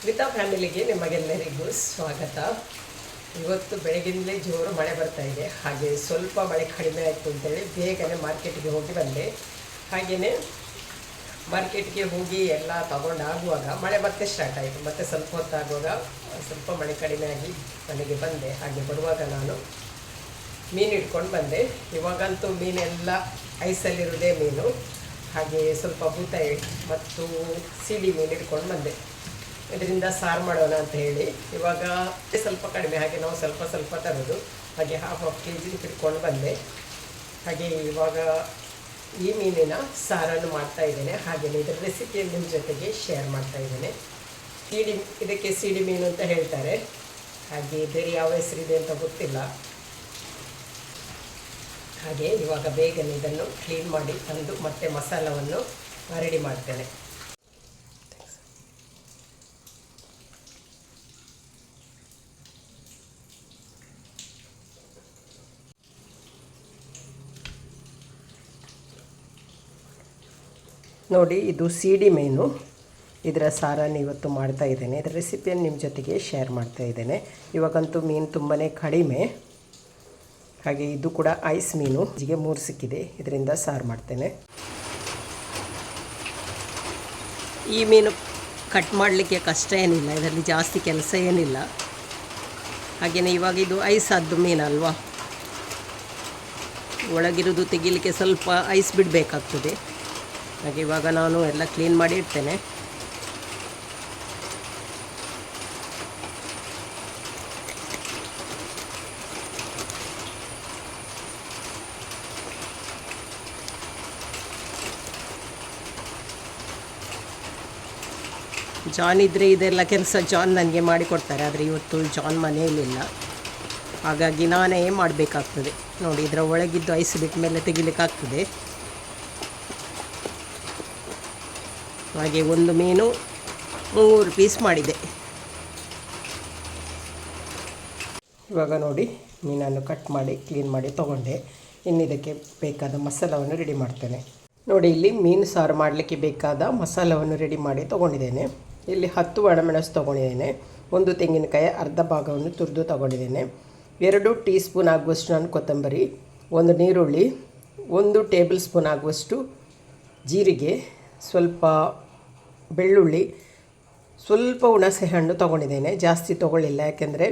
ವಿತಾ ಫ್ಯಾಮಿಲಿಗೆ ನಿಮಗೆಲ್ಲರಿಗೂ ಸ್ವಾಗತ. ಇವತ್ತು ಬೆಳಗಿಂದಲೇ ಜೋರು ಮಳೆ ಬರ್ತಾ ಇದೆ. ಹಾಗೆ ಸ್ವಲ್ಪ ಮಳೆ ಕಡಿಮೆ ಆಯಿತು ಅಂತೇಳಿ ಬೇಗನೆ ಮಾರ್ಕೆಟ್ಗೆ ಹೋಗಿ ಬಂದೆ. ಹಾಗೆಯೇ ಮಾರ್ಕೆಟ್ಗೆ ಹೋಗಿ ಎಲ್ಲ ತಗೊಂಡಾಗುವಾಗ ಮಳೆ ಮತ್ತೆ ಸ್ಟಾರ್ಟ್ ಆಯಿತು. ಮತ್ತೆ ಸ್ವಲ್ಪ ಹೊತ್ತಾಗುವಾಗ ಸ್ವಲ್ಪ ಮಳೆ ಕಡಿಮೆ ಆಗಿ ಮನೆಗೆ ಬಂದೆ. ಹಾಗೆ ಬರುವಾಗ ನಾನು ಮೀನು ಇಟ್ಕೊಂಡು ಬಂದೆ. ಇವಾಗಂತೂ ಮೀನೆಲ್ಲ ಐಸಲ್ಲಿರೋದೇ ಮೀನು. ಹಾಗೆ ಸ್ವಲ್ಪ ಬೂತಾಯಿ ಮತ್ತು ಸಿಡಿ ಮೀನು ಇಟ್ಕೊಂಡು ಬಂದೆ. ಇದರಿಂದ ಸಾರು ಮಾಡೋಣ ಅಂತ ಹೇಳಿ ಇವಾಗ ಸ್ವಲ್ಪ ಕಡಿಮೆ, ಹಾಗೆ ನಾವು ಸ್ವಲ್ಪ ತರೋದು. ಹಾಗೆ ಹಾಫ್ kg ಇಟ್ಕೊಂಡು ಬಂದೆ. ಹಾಗೆ ಇವಾಗ ಈ ಮೀನಿನ ಸಾರನ್ನು ಮಾಡ್ತಾ ಇದ್ದೇನೆ. ಹಾಗೆಯೇ ಇದರ ರೆಸಿಪಿಯನ್ನು ನಿಮ್ಮ ಜೊತೆಗೆ ಶೇರ್ ಮಾಡ್ತಾ ಇದ್ದೇನೆ. ಇದಕ್ಕೆ ಸಿಡಿ ಮೀನು ಅಂತ ಹೇಳ್ತಾರೆ. ಹಾಗೆ ಬೇರೆ ಯಾವ ಹೆಸರಿದೆ ಅಂತ ಗೊತ್ತಿಲ್ಲ. ಹಾಗೆ ಇವಾಗ ಬೇಗನೆ ಇದನ್ನು ಕ್ಲೀನ್ ಮಾಡಿ ತಂದು ಮತ್ತೆ ಮಸಾಲವನ್ನು ರೆಡಿ ಮಾಡ್ತೇನೆ. ನೋಡಿ, ಇದು ಸಿಡಿ ಮೀನು. ಇದರ ಸಾರನ್ನು ಇವತ್ತು ಮಾಡ್ತಾ ಇದ್ದೇನೆ. ಇದರ ರೆಸಿಪಿಯನ್ನು ನಿಮ್ಮ ಜೊತೆಗೆ ಶೇರ್ ಮಾಡ್ತಾ ಇದ್ದೇನೆ. ಇವಾಗಂತೂ ಮೀನು ತುಂಬಾ ಕಡಿಮೆ. ಹಾಗೆ ಇದು ಕೂಡ ಐಸ್ ಮೀನು. ಜಿಗೆ 3 ಸಿಕ್ಕಿದೆ. ಇದರಿಂದ ಸಾರು ಮಾಡ್ತೇನೆ. ಈ ಮೀನು ಕಟ್ ಮಾಡಲಿಕ್ಕೆ ಕಷ್ಟ ಏನಿಲ್ಲ, ಇದರಲ್ಲಿ ಜಾಸ್ತಿ ಕೆಲಸ ಏನಿಲ್ಲ. ಹಾಗೆಯೇ ಇವಾಗ ಇದು ಐಸ್ ಆದ್ದು ಮೀನಲ್ವಾ, ಒಳಗಿರೋದು ತೆಗಿಲಿಕ್ಕೆ ಸ್ವಲ್ಪ ಐಸ್ ಬಿಡಬೇಕಾಗ್ತದೆ. ಹಾಗೆ ಇವಾಗ ನಾನು ಎಲ್ಲ ಕ್ಲೀನ್ ಮಾಡಿ ಇಡ್ತೇನೆ. ಜಾನ್ ಇದ್ದರೆ ಇದೆಲ್ಲ ಕೆಲಸ ಜಾನ್ ನನಗೆ ಮಾಡಿಕೊಡ್ತಾರೆ. ಆದರೆ ಇವತ್ತು ಜಾನ್ ಮನೆಯಲ್ಲಿಲ್ಲ, ಹಾಗಾಗಿ ನಾನೇ ಮಾಡಬೇಕಾಗ್ತದೆ. ನೋಡಿ, ಇದರ ಒಳಗಿದ್ದು ಐಸ್ ಬಿಟ್ಟ ಮೇಲೆ ತೆಗಿಲಿಕ್ಕಾಗ್ತದೆ. ಹಾಗೆ ಒಂದು ಮೀನು 3 ಪೀಸ್ ಮಾಡಿದೆ. ಇವಾಗ ನೋಡಿ, ಮೀನನ್ನು ಕಟ್ ಮಾಡಿ ಕ್ಲೀನ್ ಮಾಡಿ ತೊಗೊಂಡೆ. ಇನ್ನು ಇದಕ್ಕೆ ಬೇಕಾದ ಮಸಾಲವನ್ನು ರೆಡಿ ಮಾಡ್ತೇನೆ. ನೋಡಿ, ಇಲ್ಲಿ ಮೀನು ಸಾರು ಮಾಡಲಿಕ್ಕೆ ಬೇಕಾದ ಮಸಾಲವನ್ನು ರೆಡಿ ಮಾಡಿ ತೊಗೊಂಡಿದ್ದೇನೆ. ಇಲ್ಲಿ 10 ಒಣಮೆಣಸು ತೊಗೊಂಡಿದ್ದೇನೆ. 1 ತೆಂಗಿನಕಾಯಿ ಅರ್ಧ ಭಾಗವನ್ನು ತುರಿದು ತೊಗೊಂಡಿದ್ದೇನೆ. 2 ಟೀ ಸ್ಪೂನ್ ಆಗುವಷ್ಟು ನಾನು ಕೊತ್ತಂಬರಿ, 1 ನೀರುಳ್ಳಿ, 1 ಟೇಬಲ್ ಸ್ಪೂನ್ ಆಗುವಷ್ಟು ಜೀರಿಗೆ, ಸ್ವಲ್ಪ ಬೆಳ್ಳುಳ್ಳಿ, ಸ್ವಲ್ಪ ಹುಣಸೆ ಹಣ್ಣು ತೊಗೊಂಡಿದ್ದೇನೆ. ಜಾಸ್ತಿ ತೊಗೊಳ್ಳಿಲ್ಲ, ಯಾಕೆಂದರೆ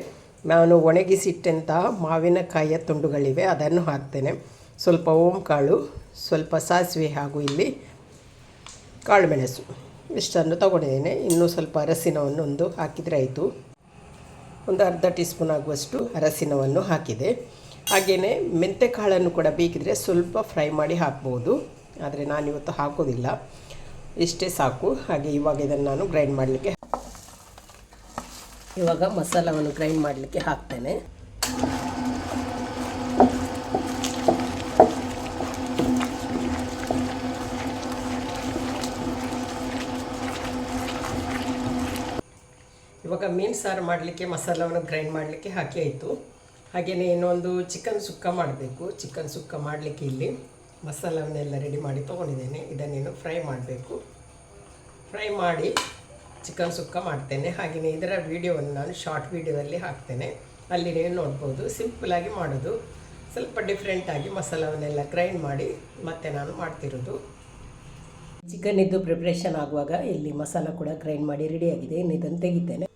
ನಾನು ಒಣಗಿಸಿಟ್ಟಂಥ ಮಾವಿನಕಾಯಿಯ ತುಂಡುಗಳಿವೆ, ಅದನ್ನು ಹಾಕ್ತೇನೆ. ಸ್ವಲ್ಪ ಓಂಕಾಳು, ಸ್ವಲ್ಪ ಸಾಸಿವೆ, ಹಾಗೂ ಇಲ್ಲಿ ಕಾಳು ಮೆಣಸು ಇಷ್ಟನ್ನು ತೊಗೊಂಡಿದ್ದೇನೆ. ಇನ್ನೂ ಸ್ವಲ್ಪ ಅರಸಿನವನ್ನು ಒಂದು ಹಾಕಿದರೆ ಆಯಿತು. ಒಂದು ಅರ್ಧ ಟೀ ಸ್ಪೂನ್ ಆಗುವಷ್ಟು ಅರಸಿನವನ್ನು ಹಾಕಿದೆ. ಹಾಗೆಯೇ ಮೆಂತ್ಯ ಕಾಳನ್ನು ಕೂಡ ಬೇಕಿದ್ರೆ ಸ್ವಲ್ಪ ಫ್ರೈ ಮಾಡಿ ಹಾಕ್ಬೋದು, ಆದರೆ ನಾನಿವತ್ತು ಹಾಕೋದಿಲ್ಲ. ಇಷ್ಟೇ ಸಾಕು. ಹಾಗೆ ಇವಾಗ ಇದನ್ನು ನಾನು ಗ್ರೈಂಡ್ ಮಾಡಲಿಕ್ಕೆ, ಇವಾಗ ಮಸಾಲವನ್ನು ಗ್ರೈಂಡ್ ಮಾಡಲಿಕ್ಕೆ ಹಾಕ್ತೇನೆ. ಇವಾಗ ಮೀನು ಸಾರು ಮಾಡಲಿಕ್ಕೆ ಮಸಾಲವನ್ನು ಗ್ರೈಂಡ್ ಮಾಡಲಿಕ್ಕೆ ಹಾಕಿ ಆಯಿತು. ಹಾಗೆಯೇ ಇನ್ನೊಂದು ಚಿಕನ್ ಸುಕ್ಕ ಮಾಡಬೇಕು. ಚಿಕನ್ ಸುಕ್ಕ ಮಾಡಲಿಕ್ಕೆ ಇಲ್ಲಿ ಮಸಾಲವನ್ನೆಲ್ಲ ರೆಡಿ ಮಾಡಿ ತೊಗೊಂಡಿದ್ದೇನೆ. ಇದನ್ನೇನು ಫ್ರೈ ಮಾಡಬೇಕು. ಫ್ರೈ ಮಾಡಿ ಚಿಕನ್ ಸುಕ್ಕ ಮಾಡ್ತೇನೆ. ಹಾಗೆಯೇ ಇದರ ವೀಡಿಯೋವನ್ನು ನಾನು ಶಾರ್ಟ್ ವೀಡಿಯೋದಲ್ಲಿ ಹಾಕ್ತೇನೆ, ಅಲ್ಲಿ ನೀವು ನೋಡ್ಬೋದು. ಸಿಂಪಲಾಗಿ ಮಾಡೋದು, ಸ್ವಲ್ಪ ಡಿಫ್ರೆಂಟಾಗಿ ಮಸಾಲವನ್ನೆಲ್ಲ ಗ್ರೈಂಡ್ ಮಾಡಿ ಮತ್ತೆ ನಾನು ಮಾಡ್ತಿರೋದು. ಚಿಕನಿದ್ದು ಪ್ರಿಪ್ರೇಷನ್ ಆಗುವಾಗ ಇಲ್ಲಿ ಮಸಾಲ ಕೂಡ ಗ್ರೈಂಡ್ ಮಾಡಿ ರೆಡಿಯಾಗಿದೆ. ಇನ್ನು ಇದನ್ನು ತೆಗಿತೇನೆ.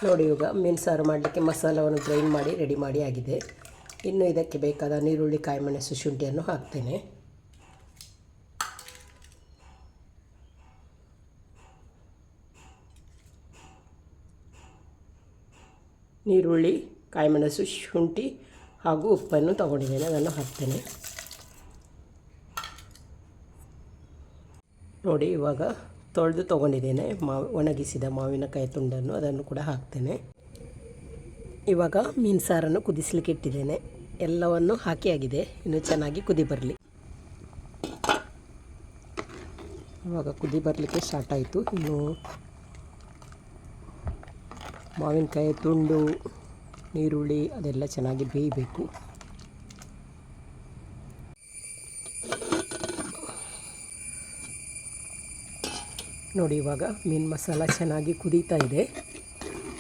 ನೋಡಿ, ಇವಾಗ ಮೀನು ಸಾರು ಮಾಡಲಿಕ್ಕೆ ಮಸಾಲವನ್ನು ಗ್ರೈಂಡ್ ಮಾಡಿ ರೆಡಿ ಮಾಡಿ ಆಗಿದೆ. ಇನ್ನು ಇದಕ್ಕೆ ಬೇಕಾದ ನೀರುಳ್ಳಿ, ಕಾಯಿಮೆಣಸು, ಶುಂಠಿಯನ್ನು ಹಾಕ್ತೇನೆ. ನೀರುಳ್ಳಿ, ಕಾಯಿಮೆಣಸು, ಶುಂಠಿ ಹಾಗೂ ಉಪ್ಪನ್ನು ತಗೊಂಡಿದ್ದೇನೆ, ಅದನ್ನು ಹಾಕ್ತೇನೆ. ನೋಡಿ, ಇವಾಗ ತೊಳೆದು ತೊಗೊಂಡಿದ್ದೇನೆ ಒಣಗಿಸಿದ ಮಾವಿನಕಾಯಿ ತುಂಡನ್ನು, ಅದನ್ನು ಕೂಡ ಹಾಕ್ತೇನೆ. ಇವಾಗ ಮೀನು ಸಾರನ್ನು ಕುದಿಸಲಿಕ್ಕೆ ಇಟ್ಟಿದ್ದೇನೆ. ಎಲ್ಲವನ್ನು ಹಾಕಿ ಆಗಿದೆ, ಇನ್ನು ಚೆನ್ನಾಗಿ ಕುದಿ ಬರಲಿ. ಇವಾಗ ಕುದಿ ಬರಲಿಕ್ಕೆ ಸ್ಟಾರ್ಟ್ ಆಯಿತು. ಇನ್ನು ಮಾವಿನಕಾಯಿ ತುಂಡು, ನೀರುಳ್ಳಿ ಅದೆಲ್ಲ ಚೆನ್ನಾಗಿ ಬೇಯಬೇಕು. ನೋಡಿ, ಇವಾಗ ಮೀನು ಮಸಾಲ ಚೆನ್ನಾಗಿ ಕುದೀತಾ ಇದೆ.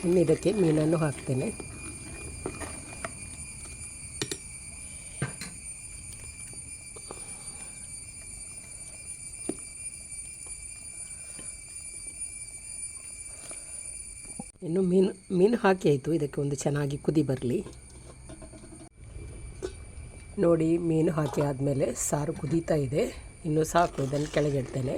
ಇನ್ನು ಇದಕ್ಕೆ ಮೀನನ್ನು ಹಾಕ್ತೇನೆ. ಇನ್ನು ಮೀನು ಹಾಕಿ ಆಯಿತು. ಇದಕ್ಕೆ ಒಂದು ಚೆನ್ನಾಗಿ ಕುದಿ ಬರಲಿ. ನೋಡಿ, ಮೀನು ಹಾಕಿ ಆದಮೇಲೆ ಸಾರು ಕುದೀತಾ ಇದೆ. ಇನ್ನು ಸಾಕು, ಇದನ್ನು ಕೆಳಗಿಡ್ತೇನೆ.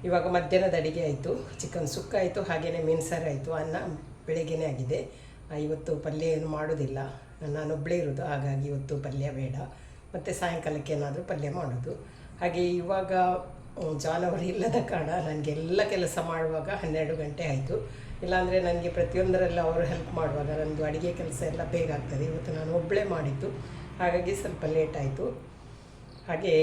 ಇವಾಗ ಮಧ್ಯಾಹ್ನದ ಅಡುಗೆ ಆಯಿತು. ಚಿಕನ್ ಸುಕ್ಕ ಆಯಿತು, ಹಾಗೆಯೇ ಮೀನು ಸಾರು ಆಯಿತು. ಅನ್ನ ಬೆಳಗ್ಗೆನೇ ಆಗಿದೆ. ಇವತ್ತು ಪಲ್ಯ ಏನು ಮಾಡೋದಿಲ್ಲ, ನಾನೊಬ್ಬಳೇ ಇರೋದು, ಹಾಗಾಗಿ ಇವತ್ತು ಪಲ್ಯ ಬೇಡ. ಮತ್ತು ಸಾಯಂಕಾಲಕ್ಕೆ ಏನಾದರೂ ಪಲ್ಯ ಮಾಡೋದು. ಹಾಗೆ ಇವಾಗ ಜಾನವಾರು ಇಲ್ಲದ ಕಾರಣ ನನಗೆ ಎಲ್ಲ ಕೆಲಸ ಮಾಡುವಾಗ 12 ಗಂಟೆ ಆಯಿತು. ಇಲ್ಲಾಂದರೆ ನನಗೆ ಪ್ರತಿಯೊಂದರಲ್ಲ ಅವರು ಹೆಲ್ಪ್ ಮಾಡುವಾಗ ನನ್ನದು ಅಡುಗೆ ಕೆಲಸ ಎಲ್ಲ ಬೇಗ ಆಗ್ತದೆ. ಇವತ್ತು ನಾನು ಒಬ್ಬಳೇ ಮಾಡಿದ್ದು, ಹಾಗಾಗಿ ಸ್ವಲ್ಪ ಲೇಟ್ ಆಯಿತು. ಹಾಗೆ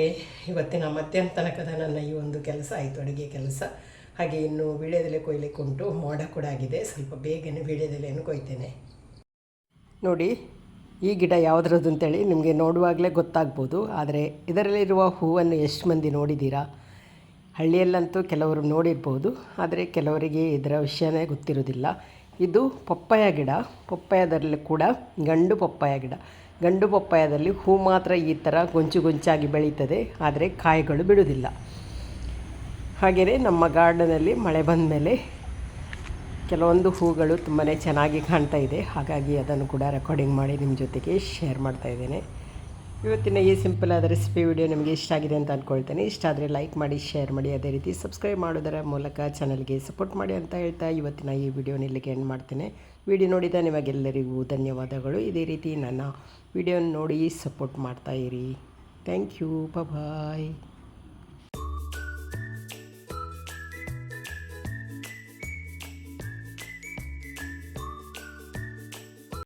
ಇವತ್ತಿನ ಮಧ್ಯಾಹ್ನ ತನಕದ ನನ್ನ ಈ ಒಂದು ಕೆಲಸ ಆಯಿತು, ಅಡುಗೆ ಕೆಲಸ. ಹಾಗೆ ಇನ್ನು ವೀಳ್ಯದೆಲೆ ಕೊಯ್ಲಿಕ್ಕೆ ಉಂಟು, ಮೋಡ ಕೂಡ ಆಗಿದೆ. ಸ್ವಲ್ಪ ಬೇಗನೆ ವೀಳ್ಯದೆಲೆಯನ್ನು ಕೊಯ್ತೇನೆ. ನೋಡಿ, ಈ ಗಿಡ ಯಾವುದ್ರದ್ದು ಅಂತೇಳಿ ನಿಮಗೆ ನೋಡುವಾಗಲೇ ಗೊತ್ತಾಗ್ಬೋದು. ಆದರೆ ಇದರಲ್ಲಿರುವ ಹೂವನ್ನು ಎಷ್ಟು ಮಂದಿ ನೋಡಿದ್ದೀರಾ? ಹಳ್ಳಿಯಲ್ಲಂತೂ ಕೆಲವರು ನೋಡಿರ್ಬೋದು, ಆದರೆ ಕೆಲವರಿಗೆ ಇದರ ವಿಷಯನೇ ಗೊತ್ತಿರೋದಿಲ್ಲ. ಇದು ಪಪ್ಪಾಯ ಗಿಡ. ಪಪ್ಪಾಯದಲ್ಲಿ ಕೂಡ ಗಂಡು ಪಪ್ಪಾಯ ಗಿಡ. ಗಂಡು ಪಪ್ಪಾಯದಲ್ಲಿ ಹೂ ಮಾತ್ರ ಈ ಥರ ಗೊಂಚು ಗೊಂಚಾಗಿ ಬೆಳೀತದೆ, ಆದರೆ ಕಾಯಿಗಳು ಬಿಡುವುದಿಲ್ಲ. ಹಾಗೆಯೇ ನಮ್ಮ ಗಾರ್ಡನಲ್ಲಿ ಮಳೆ ಬಂದ ಮೇಲೆ ಕೆಲವೊಂದು ಹೂಗಳು ತುಂಬಾ ಚೆನ್ನಾಗಿ ಕಾಣ್ತಾ ಇದೆ. ಹಾಗಾಗಿ ಅದನ್ನು ಕೂಡ ರೆಕಾರ್ಡಿಂಗ್ ಮಾಡಿ ನಿಮ್ಮ ಜೊತೆಗೆ ಶೇರ್ ಮಾಡ್ತಾಯಿದ್ದೇನೆ. ಇವತ್ತಿನ ಈ ಸಿಂಪಲ್ ಆದ ರೆಸಿಪಿ ವಿಡಿಯೋ ನಿಮಗೆ ಇಷ್ಟ ಆಗಿದೆ ಅಂತ ಅಂದ್ಕೊಳ್ತೇನೆ. ಇಷ್ಟ ಆದರೆ ಲೈಕ್ ಮಾಡಿ, ಶೇರ್ ಮಾಡಿ, ಅದೇ ರೀತಿ ಸಬ್ಸ್ಕ್ರೈಬ್ ಮಾಡೋದರ ಮೂಲಕ ಚಾನಲ್ಗೆ ಸಪೋರ್ಟ್ ಮಾಡಿ ಅಂತ ಹೇಳ್ತಾ ಇವತ್ತಿನ ಈ ವಿಡಿಯೋನ ಇಲ್ಲಿಗೆ ಎಂಡ್ ಮಾಡ್ತೇನೆ. ವಿಡಿಯೋ ನೋಡಿದ ನಿಮಗೆಲ್ಲರಿಗೂ ಧನ್ಯವಾದಗಳು. ಇದೇ ರೀತಿ ನನ್ನ ವಿಡಿಯೋನ ನೋಡಿ ಸಪೋರ್ಟ್ ಮಾಡ್ತಾಯಿರಿ. Thank you. ಬಾಯ್.